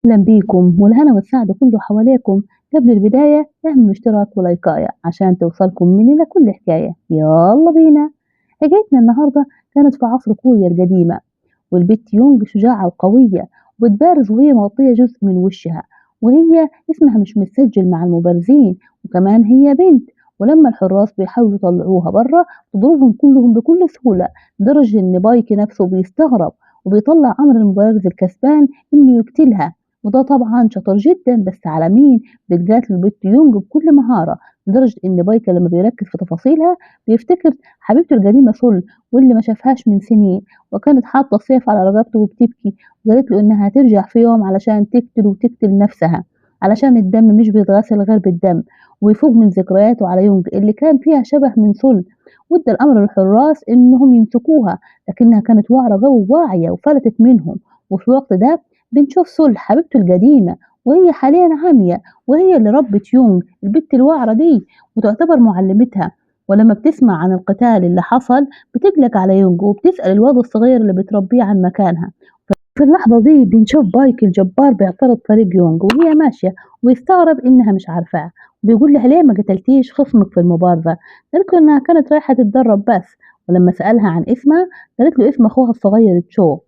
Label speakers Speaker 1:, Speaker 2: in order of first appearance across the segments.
Speaker 1: أهلا بيكم والهنا والسعد كله حواليكم. قبل البداية اعملوا اشتراك ولايكاية عشان توصلكم مننا كل حكاية. يلا بينا. حكايتنا النهاردة كانت في عصر كوريا القديمة، والبت يونغ شجاعة وقوية وبتبارز وهي مغطية جزء من وشها، وهي اسمها مش متسجل مع المبارزين، وكمان هي بنت. ولما الحراس بيحاولوا يطلعوها برا تضربهم كلهم بكل سهولة، لدرجة إن بايكي نفسه بيستغرب وبيطلع أمر المبارز الكسبان إنه يقتلها. وده طبعا شطر جدا، بس على مين؟ بتقاتل البت يونغ بكل مهارة، لدرجة إن بايكا لما بيركز في تفاصيلها بيفتكر حبيبته القديمة سول، واللي ما شافهاش من سنين، وكانت حاطة سيف على رقبته وبتبكي، وقالت له إنها هترجع في يوم علشان تقتل وتقتل نفسها، علشان الدم مش بيتغسل غير بالدم. ويفوق من ذكرياته على يونغ اللي كان فيها شبه من سول، وادى الأمر للحراس إنهم يمسكوها، لكنها كانت واعرة قوي وواعية وفلتت منهم. وفي الوقت ده بنشوف سول حبيبته القديمة وهي حاليا عامية، وهي اللي ربت يونغ البت الواعرة دي وتعتبر معلمتها. ولما بتسمع عن القتال اللي حصل بتقلق على يونغ وبتسأل الواد الصغير اللي بتربيه عن مكانها. في اللحظة دي بنشوف بايك الجبار بيعترض طريق يونغ وهي ماشية، ويستغرب إنها مش عارفاه، وبيقول لها ليه ما قتلتيش خصمك في المبارزة؟ قالت له إنها كانت رايحة تتدرب بس. ولما سألها عن اسمها قالت له اسم أخوها الصغير تشو،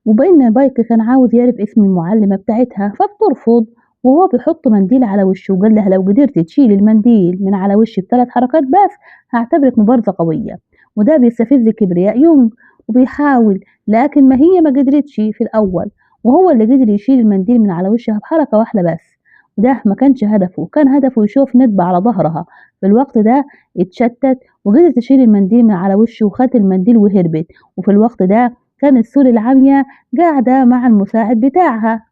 Speaker 1: وبين بايك كان عاوز يعرف اسم المعلمة بتاعتها فبترفض. وهو بيحط منديل على وشه وقال لها لو قدرت تشيل المنديل من على وشي بثلاث حركات بس هعتبرك مبارزة قوية. وده بيستفز كبرياء يونغ وبيحاول، لكن ما هي ما قدرتش في الأول، وهو اللي قدر يشيل المنديل من على وشها بحركة واحدة بس. وده ما كانش هدفه، كان هدفه يشوف ندبة على ظهرها. في الوقت ده اتشتت وقدرت تشيل المنديل من على وشه وخدت المنديل وهربت. وفي الوقت ده كانت سول العامية قاعدة مع المساعد بتاعها،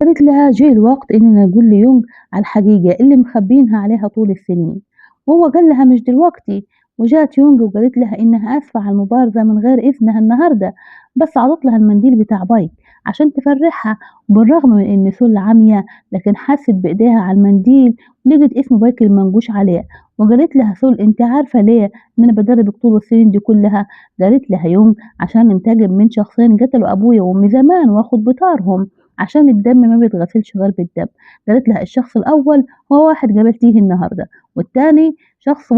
Speaker 1: قالت لها جه الوقت إننا نقول ليونغ على الحقيقة اللي مخبينها عليها طول السنين. وهو قال لها مش دلوقتي. وجات يونغ وقالت لها إنها آسفة على المبارزة من غير إذنها النهاردة، بس عطت لها المنديل بتاع بايك عشان تفرحها. وبالرغم من إن سول عامية لكن حست بإيديها على المنديل ولقت اسم بايك المنقوش عليه. وقالت لها سول انت عارفة ليه إن أنا بدربك طول السنين دي كلها؟ قالت لها يونغ عشان ننتقم من شخصين قتلوا أبويا وأمي زمان وآخد بطارهم، عشان الدم ما بيتغسلش غير بالدم. قالت لها الشخص الأول هو واحد قابلتيه النهاردة، والتاني شخص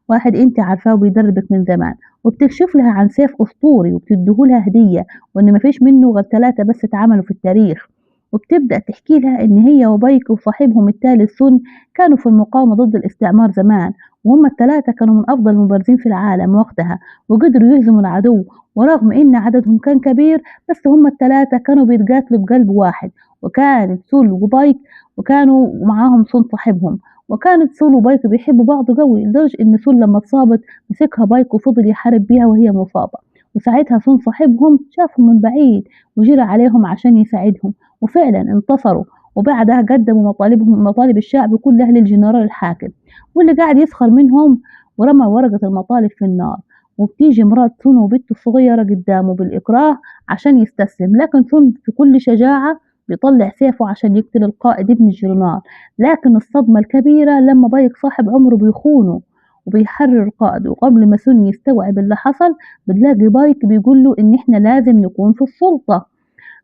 Speaker 1: واحد انت عارفاه وبيدربك من زمان. وبتكشف لها عن سيف أسطوري وبتديهولها هدية، وإن مفيش منه غير ثلاثة بس اتعملوا في التاريخ. وبتبدأ تحكي لها إن هي وبايك وصاحبهم الثالث سون كانوا في المقاومة ضد الاستعمار زمان، وهم الثلاثة كانوا من أفضل المبارزين في العالم وقتها، وقدروا يهزموا العدو. ورغم إن عددهم كان كبير بس هم التلاتة كانوا بيتقاتلوا بقلب واحد. وكانت سول وبايك وكانوا معاهم سون صاحبهم، وكانت سول وبايك بيحبوا بعض قوي، لدرجة إن سول لما اتصابت مسكها بايك وفضل يحارب بيها وهي مصابة. وساعتها سون صاحبهم شافهم من بعيد وجرى عليهم عشان يساعدهم، وفعلا انتصروا. وبعدها قدموا مطالبهم مطالب الشعب كلها للجنرال الحاكم، واللي قاعد يسخر منهم ورمى ورقة المطالب في النار. وبتيجي مرات سون وبنته الصغيرة قدامه بالإكراه عشان يستسلم، لكن سون في كل شجاعة بيطلع سيفه عشان يقتل القائد ابن الجنرال. لكن الصدمة الكبيرة لما بايك صاحب عمره بيخونه وبيحرر القائد. وقبل ما سون يستوعب اللي حصل بتلاقي بايك بيقول له إن إحنا لازم نكون في السلطة.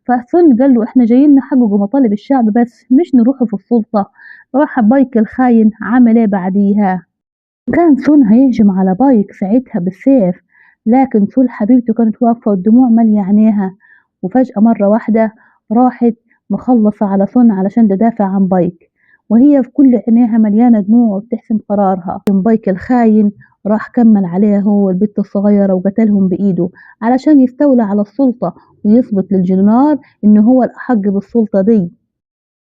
Speaker 1: فسون قال له إحنا جايين نحقق مطالب الشعب بس مش نروحوا في السلطة. راح بايك الخاين عمل إيه بعديها؟ كان سون هيهجم على بايك ساعتها بالسيف، لكن سول حبيبته كانت واقفة والدموع مالية عينيها. وفجأة مرة واحدة راحت مخلصة على سون علشان تدافع عن بايك، وهي في كل عينيها مليانة دموع وبتحسم قرارها. لكن بايك الخاين راح كمل عليها هو والبنت الصغيرة وقتلهم بإيده علشان يستولى على السلطة ويثبت للجنرال إنه هو الأحق بالسلطة دي.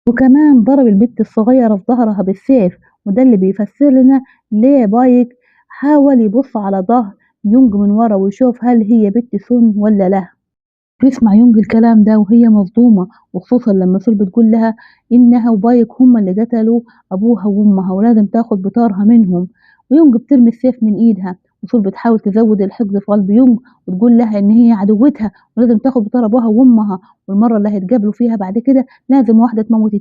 Speaker 1: وكمان ضرب البت الصغيرة في ظهرها بالسيف. وده اللي بيفسر لنا ليه بايك حاول يبص على ظهر يونج من ورا ويشوف هل هي بنت سون ولا لا. بيسمع يونج الكلام ده وهي مصدومة، وخصوصا لما سول بتقول لها إنها وبايك هما اللي قتلوا أبوها وأمها ولازم تاخد بطارها منهم. ويونج بترمي السيف من إيدها، وسول بتحاول تزود الحقد في قلب يونج وتقول لها إن هي عدوتها ولازم تاخد بطار أبوها وأمها، والمرة اللي هيتقابلوا فيها بعد كده لازم واحدة تموت.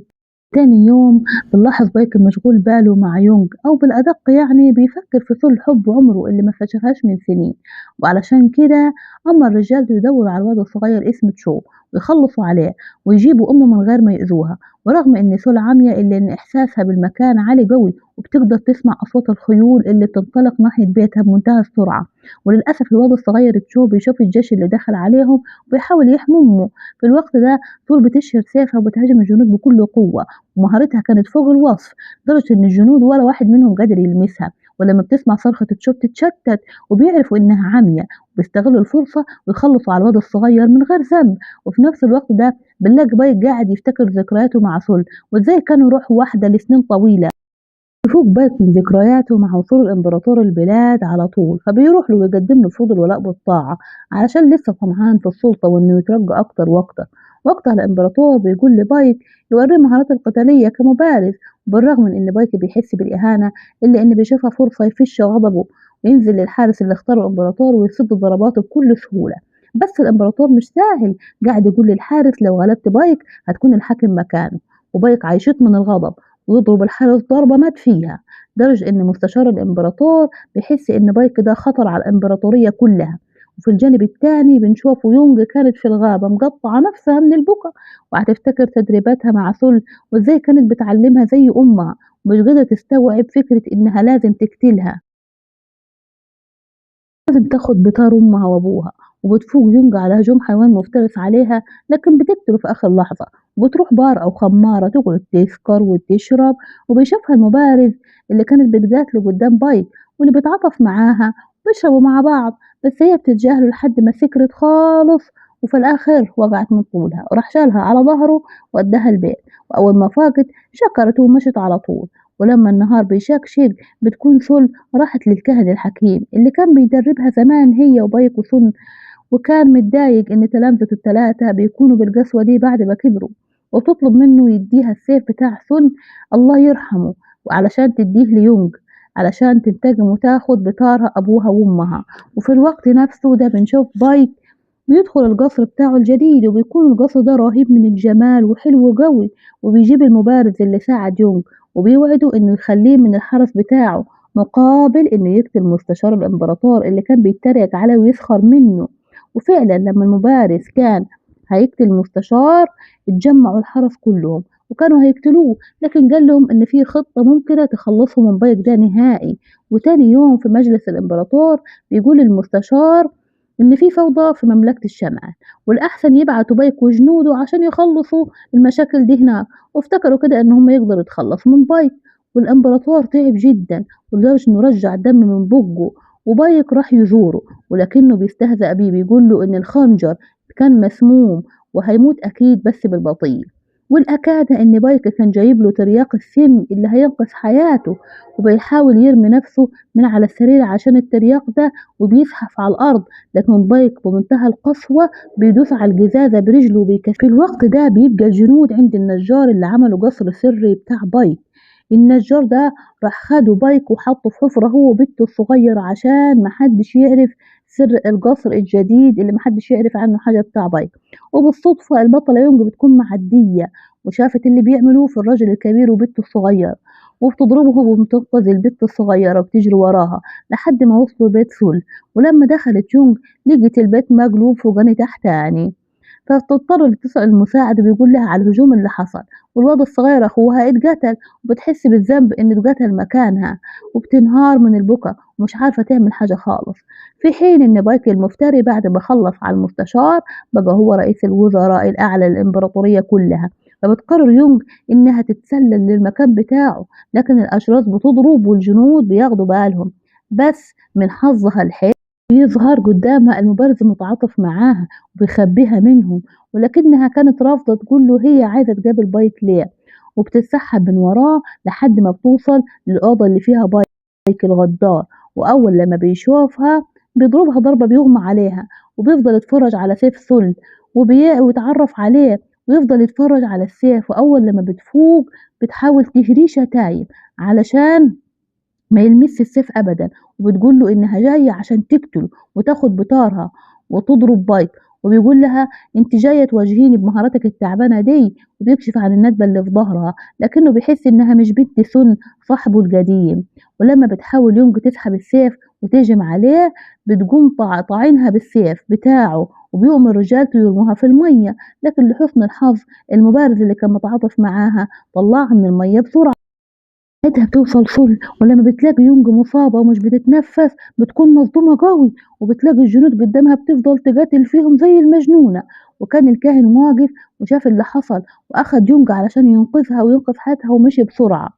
Speaker 1: تاني يوم بنلاحظ بايك مشغول باله مع يونغ، أو بالأدق يعني بيفكر في طول حب عمره اللي ما شافهاش من سنين. وعلشان كده أما الرجال يدوروا على الواد الصغير اسمه تشو، ويخلصوا عليه ويجيبوا أمه من غير ما يأذوها. ورغم إن سول عمية إلا إن إحساسها بالمكان عالي قوي وبتقدر تسمع أصوات الخيول اللي بتنطلق ناحية بيتها بمنتهى السرعة. وللأسف الواد الصغير تشو بيشوف الجيش اللي دخل عليهم وبيحاول يحمي أمه. في الوقت ده سول بتشهر سيفها وبتهاجم الجنود بكل قوة، ومهارتها كانت فوق الوصف لدرجة إن الجنود ولا واحد منهم قادر يلمسها. ولما بتسمع صرخة تشو بتتشتت وبيعرفوا إنها عمية، وبيستغلوا الفرصة ويخلصوا على الواد الصغير من غير ذنب. وفي نفس الوقت ده بنلاقي بايك قاعد يفتكر ذكرياته مع سول وإزاي كانوا يروحوا واحدة لسنين طويلة. يفوق بايك من ذكرياته مع وصول الإمبراطور البلاد على طول، فبيروح له ويقدم له فروض الولاء بالطاعة علشان لسه طمعان في السلطة وإنه يترقى أكتر وأكتر. وقتها الإمبراطور بيقول لبايك يوريه مهاراته القتالية كمبارز. وبالرغم من إن بايك بيحس بالإهانة إلا إن بيشوفها فرصة يفش غضبه وينزل للحارس اللي اختاره الإمبراطور ويصد ضرباته بكل سهولة. بس الإمبراطور مش ساهل، قاعد يقول للحارس لو غلبت بايك هتكون الحاكم مكانه. وبايك عايشت من الغضب ويضرب الحارس ضربة مات فيها، لدرجة إن مستشار الإمبراطور بيحس إن بايك ده خطر على الإمبراطورية كلها. وفي الجانب التاني بنشوف يونج كانت في الغابة مقطعة نفسها من البكا وهتفتكر تدريباتها مع سول وإزاي كانت بتعلمها زي أمها، ومش قادرة تستوعب فكرة إنها لازم تقتلها، لازم تاخد بطار أمها وأبوها. وبتفوق يونج على هجوم حيوان مفترس عليها لكن بتقتله في آخر لحظة. وبتروح بار أو خمارة تقعد تسكر وتشرب، وبيشوفها المبارز اللي كانت بتقاتله قدام بايك واللي بيتعاطف معاها وبيشربوا مع بعض. بس هي بتتجاهله لحد ما سكرت خالص، وفي الآخر وقعت من طولها وراح شالها على ظهره ووداها البيت. وأول ما فاقت شكرته ومشت على طول. ولما النهار بيشكشك بتكون سول راحت للكاهن الحكيم اللي كان بيدربها زمان هي وبايك وسن، وكان متضايق إن تلامذته التلاتة بيكونوا بالقسوة دي بعد ما كبروا. وبتطلب منه يديها السيف بتاع سن الله يرحمه وعلشان تديه ليونج علشان تنتقم وتاخد بطارها أبوها وأمها. وفي الوقت نفسه ده بنشوف بايك بيدخل القصر بتاعه الجديد وبيكون القصر ده رهيب من الجمال وحلو قوي. وبيجيب المبارز اللي ساعد يونج وبيوعده إنه يخليه من الحرس بتاعه مقابل إنه يقتل مستشار الإمبراطور اللي كان بيتريق عليه ويسخر منه. وفعلا لما المبارز كان هيقتل المستشار اتجمعوا الحرس كلهم وكانوا هيقتلوه، لكن قال لهم إن في خطة ممكنة تخلصهم من بايك ده نهائي. وتاني يوم في مجلس الإمبراطور بيقول المستشار إن في فوضى في مملكة الشمال والأحسن يبعتوا بايك وجنوده عشان يخلصوا المشاكل دي هناك. وافتكروا كده إن هم يقدروا يتخلصوا من بايك. والإمبراطور تعب جدا ولدرجة إنه رجع الدم من بقه. وبايك راح يزوره ولكنه بيستهزأ بيه بيقول له إن الخنجر كان مسموم وهيموت أكيد بس بالبطيء. والأكاد إن بايك كان جايب له ترياق السم اللي هينقذ حياته، وبيحاول يرمي نفسه من على السرير عشان الترياق ده وبيزحف على الأرض، لكن بايك بمنتهى القسوة بيدوس على الجزازة برجله وبيكسر. في الوقت ده بيبقى الجنود عند النجار اللي عملوا قصر سري بتاع بايك. النجار ده راح خده بايك وحطه في حفرة هو وبنته الصغيرة عشان محدش يعرف سر القصر الجديد اللي محدش يعرف عنه حاجة بتاع بايك. وبالصدفة البطلة يونج بتكون معدية وشافت اللي بيعملوه في الراجل الكبير وبنته الصغيرة، وبتضربه وبتنقذ البنت الصغيرة وبتجري وراها لحد ما وصلوا بيت سول. ولما دخلت يونج لقيت البيت مقلوب فوقاني تحتاني، فبتضطر تسأل المساعد وبيقول لها على الهجوم اللي حصل. والواد الصغير أخوها اتقتل وبتحس بالذنب إنه اتقتل مكانها وبتنهار من البكا ومش عارفة تعمل حاجة خالص. في حين إن بايك المفتري بعد ما خلص على المستشار بقى هو رئيس الوزراء الأعلى للإمبراطورية كلها. فبتقرر يونج إنها تتسلل للمكان بتاعه، لكن الأشراس بتضرب والجنود بياخدوا بالهم. بس من حظها الحلو بيظهر قدامها المبارز متعاطف معاها وبيخبيها منهم، ولكنها كانت رافضة تقول له هي عايزة تقابل بايك ليه. وبتتسحب من وراه لحد ما بتوصل للأوضة اللي فيها بايك الغدار. وأول لما بيشوفها بيضربها ضربة بيغمى عليها وبيفضل يتفرج على سيف سل ويتعرف عليه ويفضل يتفرج على السيف. وأول لما بتفوق بتحاول تهريه شتايم علشان ما يلمسش السيف أبدا، وبتقول له إنها جاية عشان تقتله وتاخد بطارها وتضرب بايك. وبيقول لها انت جاية تواجهيني بمهاراتك التعبانة دي، وبيكشف عن الندبة اللي في ظهرها لكنه بيحس إنها مش بنت سن صاحبه القديم. ولما بتحاول يونج تسحب السيف وتهجم عليه بتقوم طاعنها بالسيف بتاعه، وبيؤمر رجالته يرموها في المية، لكن لحسن الحظ المبارز اللي كان متعاطف معاها طلعها من المية بسرعة. ساعتها بتوصل سول، ولما بتلاقي يونج مصابة ومش بتتنفس بتكون مصدومة قوي، وبتلاقي الجنود قدامها بتفضل تقاتل فيهم زي المجنونة. وكان الكاهن واقف وشاف اللي حصل، وأخد يونج علشان ينقذها وينقذ حياتها ومشي بسرعة.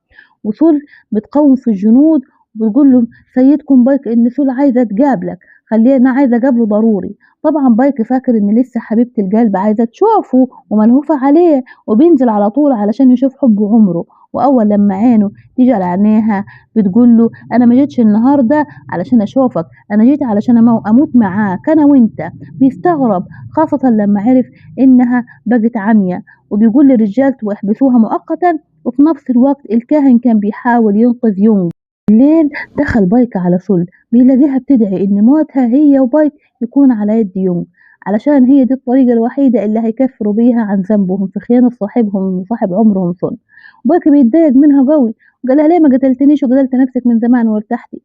Speaker 1: وسول بتقوم في الجنود وبتقول له سيدكم بايك إن سول عايزة تقابلك، خلينا عايزة أقابله ضروري. طبعا بايك فاكر إن لسه حبيبة القلب عايزة تشوفه وملهوفة عليه، وبينزل على طول علشان يشوف حب عمره. وأول لما عينه تيجي على عينيها بتقول له انا ما جيتش النهارده علشان اشوفك، انا جيت علشان اموت معاك انا وانت. بيستغرب خاصه لما عرف انها بقت عمية، وبيقول لرجالته احبسوها مؤقتا. وفي نفس الوقت الكاهن كان بيحاول ينقذ يونغ. الليل دخل بايك على سول، بيلاقيها بتدعي ان موتها هي وبايك يكون على يد يونغ، علشان هي دي الطريقة الوحيدة اللي هيكفروا بيها عن ذنبهم في خيانة صاحبهم وصاحب عمرهم سول. بايك بيتضايق منها قوي، وقال لها ليه ما قتلتنيش وقتلت نفسك من زمان وارتحتي.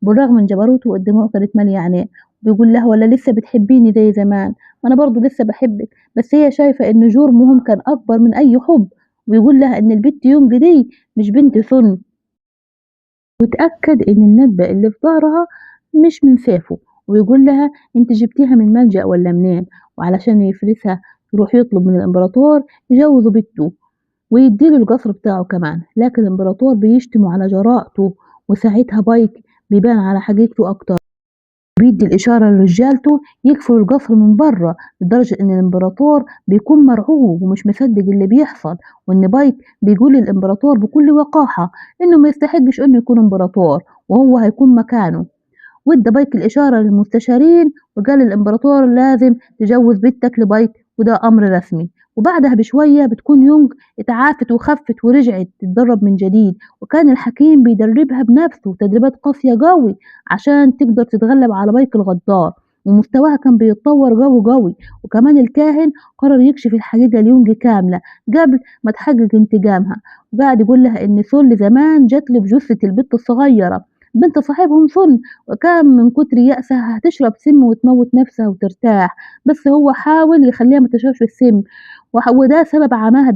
Speaker 1: بالرغم من جبروته والدموع كانت مالية عينيه، بيقول لها ولا لسه بتحبيني زي زمان؟ ما انا برضه لسه بحبك، بس هي شايفة ان جرمهم كان اكبر من اي حب. ويقول لها ان البت يونج دي مش بنت سن، وتأكد ان الندبة اللي في ظهرها مش من سيفه. ويقول لها انت جبتيها من ملجأ ولا منين؟ وعلشان يفلسها يروح يطلب من الامبراطور يجوزه بنته ويديله القصر بتاعه كمان، لكن الامبراطور بيشتموا على جراءته. وساعتها بايك بيبان على حقيقته اكتر، بيدي الاشاره لرجالته يقفلوا القصر من بره، لدرجه ان الامبراطور بيكون مرعوب ومش مصدق اللي بيحصل. وان بايك بيقول للامبراطور بكل وقاحه انه ما يستحقش انه يكون امبراطور وهو هيكون مكانه. وادى بايك الإشارة للمستشارين وقال الإمبراطور لازم تجوز بنتك لبايك، وده أمر رسمي. وبعدها بشوية بتكون يونغ اتعافت وخفت ورجعت تتدرب من جديد، وكان الحكيم بيدربها بنفسه تدريبات قاسية قوي عشان تقدر تتغلب على بايك الغدار، ومستواها كان بيتطور قوي قوي. وكمان الكاهن قرر يكشف الحقيقة ليونج كاملة قبل ما تحقق انتقامها، وقاعد يقول لها إن سول زمان جات له بجثة البت الصغيرة بنت صاحبهم سن، وكان من كتر يأسها هتشرب سم وتموت نفسها وترتاح، بس هو حاول يخليها ما تشربش السم، وده سبب عماها.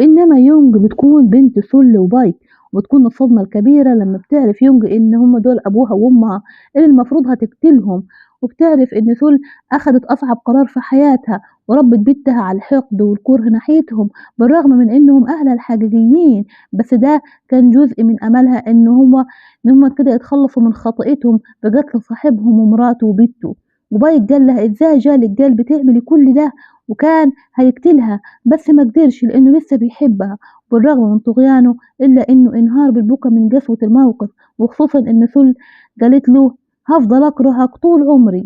Speaker 1: وإنما يونج بتكون بنت سول وبايك، وبتكون الصدمة الكبيرة لما بتعرف يونج إن هم دول أبوها وأمها اللي المفروض هتقتلهم. وبتعرف إن سول أخدت أصعب قرار في حياتها وربت بنتها على الحقد والكره ناحيتهم، بالرغم من إنهم أهلها الحقيقيين. بس ده كان جزء من أملها إن هم كده يتخلصوا من خطيئتهم بقتل صاحبهم ومراته وبنته. وبايك قال لها إزاي جالك قلب تعملي كل ده، وكان هيقتلها بس ما قدرش لأنه لسه بيحبها. بالرغم من طغيانه إلا إنه انهار بالبكا من قسوة الموقف، وخصوصا إن سول قالت له هفضل أكرهك طول عمري.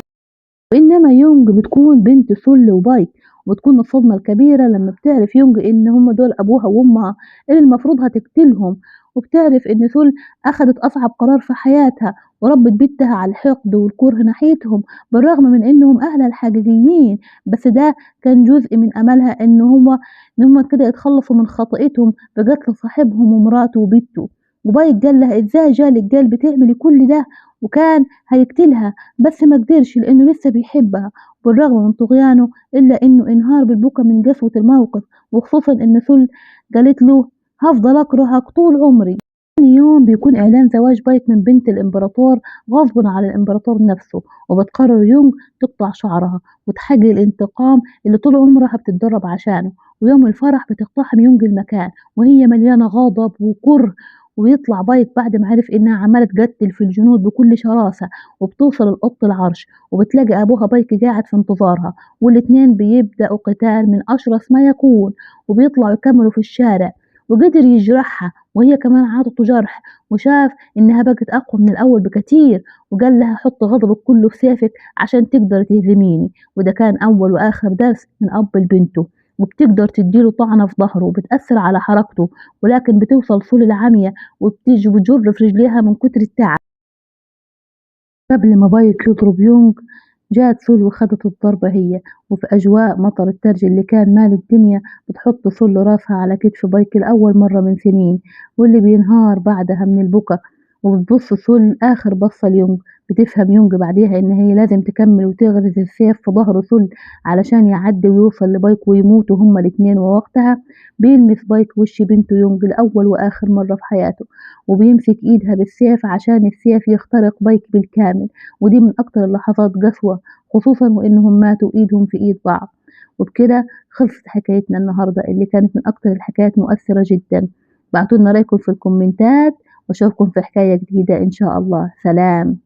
Speaker 1: وإنما يونج بتكون بنت سول وبايك، وبتكون الصدمة الكبيرة لما بتعرف يونج إن هم دول أبوها وأمها اللي المفروض هتقتلهم. وبتعرف إن سول أخدت أصعب قرار في حياتها وربت بنتها على الحقد والكره ناحيتهم، بالرغم من إنهم أهلها الحقيقيين. بس ده كان جزء من أملها إن هم كده يتخلصوا من خطيئتهم بقتل صاحبهم ومراته وبنته. وبايك قال لها إزاي جالك قلب تعملي كل ده، وكان هيقتلها بس ما قدرش لأنه لسه بيحبها. بالرغم من طغيانه إلا إنه انهار بالبكا من قسوة الموقف، وخصوصا إن سول قالت له هفضل أكرهك طول عمري. تاني يوم بيكون إعلان زواج بايك من بنت الإمبراطور غصبا على الإمبراطور نفسه، وبتقرر يونغ تقطع شعرها وتحقق الانتقام اللي طول عمرها بتتدرب عشانه. ويوم الفرح بتقتحم يونغ المكان وهي مليانة غضب وكره، ويطلع بايك بعد ما عرف إنها عمالة تقتل في الجنود بكل شراسة، وبتوصل لأوضة العرش وبتلاقي أبوها بايك قاعد في انتظارها، والاتنين بيبدأوا قتال من أشرس ما يكون، وبيطلعوا يكملوا في الشارع. وقدر يجرحها وهي كمان عاطته جرح، وشاف إنها بقت أقوى من الأول بكتير، وقال لها حط غضبك كله في سيفك عشان تقدر تهزميني. وده كان أول وآخر درس من أب لبنته. وبتقدر تديله طعنة في ظهره وبتأثر على حركته، ولكن بتوصل سول العمية وبتيجي بتجر في رجليها من كتر التعب. قبل ما بايك يضرب يونغ جات سول وخدت الضربة هي، وفي أجواء مطر التلج اللي كان مال الدنيا بتحط سول راسها على كتف بايك لأول مرة من سنين، واللي بينهار بعدها من البكا. وبتبص سول آخر بصة ليونج. بتفهم يونج بعديها إن هي لازم تكمل وتغرز السيف في ظهر سول علشان يعدي ويوصل لبايك ويموتوا هما الاتنين. ووقتها بيلمس بايك وش بنته يونج لأول وآخر مرة في حياته، وبيمسك إيدها بالسيف عشان السيف يخترق بايك بالكامل. ودي من أكتر اللحظات قسوة، خصوصا وإنهم ماتوا إيدهم في إيد بعض. وبكده خلصت حكايتنا النهاردة اللي كانت من أكتر الحكايات مؤثرة جدا. بعتولنا رأيكم في الكومنتات، واشوفكم في حكاية جديدة إن شاء الله. سلام.